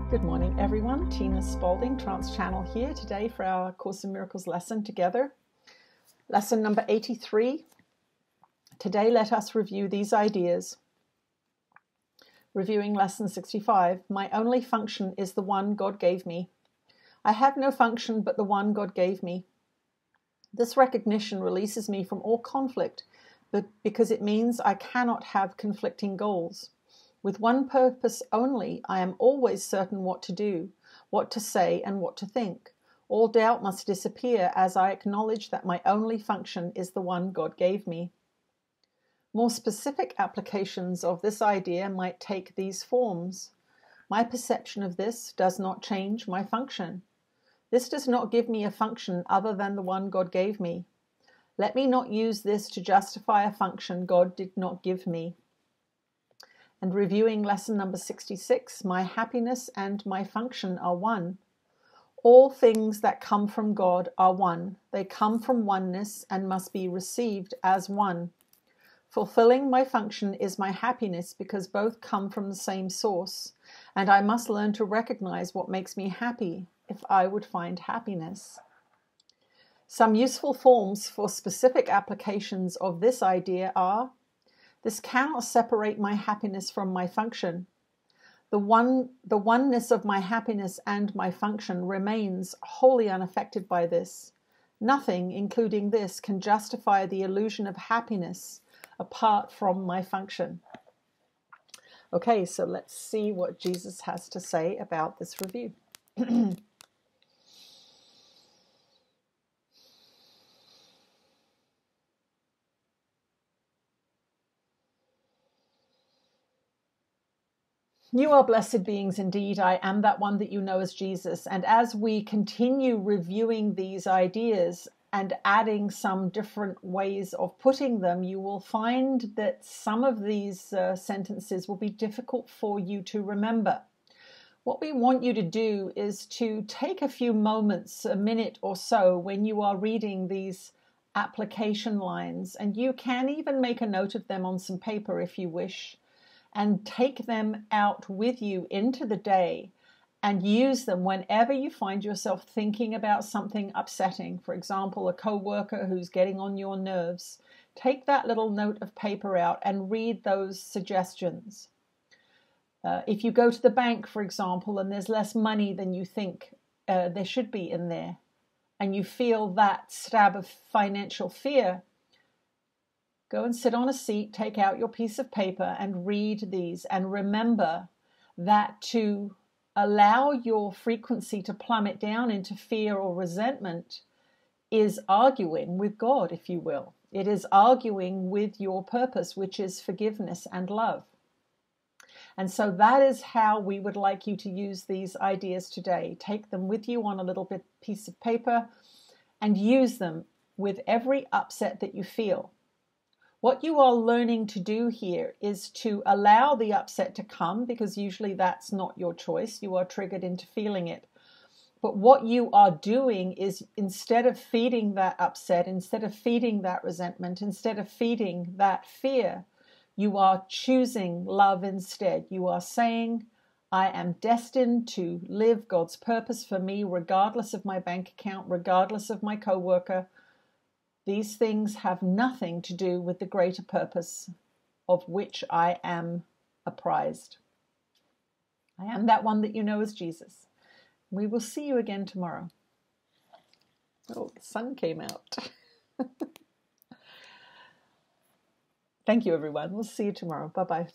Good morning, everyone. Tina Spalding, Trance Channel here today for our Course in Miracles lesson together. Lesson number 83. Today, let us review these ideas. Reviewing lesson 65. My only function is the one God gave me. I have no function but the one God gave me. This recognition releases me from all conflict, but because it means I cannot have conflicting goals. With one purpose only, I am always certain what to do, what to say, and what to think. All doubt must disappear as I acknowledge that my only function is the one God gave me. More specific applications of this idea might take these forms. My perception of this does not change my function. This does not give me a function other than the one God gave me. Let me not use this to justify a function God did not give me. And reviewing lesson number 66, my happiness and my function are one. All things that come from God are one. They come from oneness and must be received as one. Fulfilling my function is my happiness because both come from the same source, and I must learn to recognize what makes me happy if I would find happiness. Some useful forms for specific applications of this idea are: this cannot separate my happiness from my function. The oneness of my happiness and my function remains wholly unaffected by this. Nothing, including this, can justify the illusion of happiness apart from my function. Okay, so let's see what Jesus has to say about this review. You are blessed beings indeed. I am that one that you know as Jesus. And as we continue reviewing these ideas and adding some different ways of putting them, you will find that some of these sentences will be difficult for you to remember. What we want you to do is to take a few moments, a minute or so, when you are reading these application lines, and you can even make a note of them on some paper if you wish, and take them out with you into the day and use them whenever you find yourself thinking about something upsetting. For example, a co-worker who's getting on your nerves. Take that little note of paper out and read those suggestions. If you go to the bank, for example, and there's less money than you think there should be in there, and you feel that stab of financial fear, go and sit on a seat, take out your piece of paper and read these, and remember that to allow your frequency to plummet down into fear or resentment is arguing with God, if you will. It is arguing with your purpose, which is forgiveness and love. And so that is how we would like you to use these ideas today. Take them with you on a little piece of paper and use them with every upset that you feel. What you are learning to do here is to allow the upset to come, because usually that's not your choice. You are triggered into feeling it. But what you are doing is, instead of feeding that upset, instead of feeding that resentment, instead of feeding that fear, you are choosing love instead. You are saying, I am destined to live God's purpose for me, regardless of my bank account, regardless of my co-worker. These things have nothing to do with the greater purpose of which I am apprised. I am that one that you know as Jesus. We will see you again tomorrow. Oh, the sun came out. Thank you, everyone. We'll see you tomorrow. Bye-bye.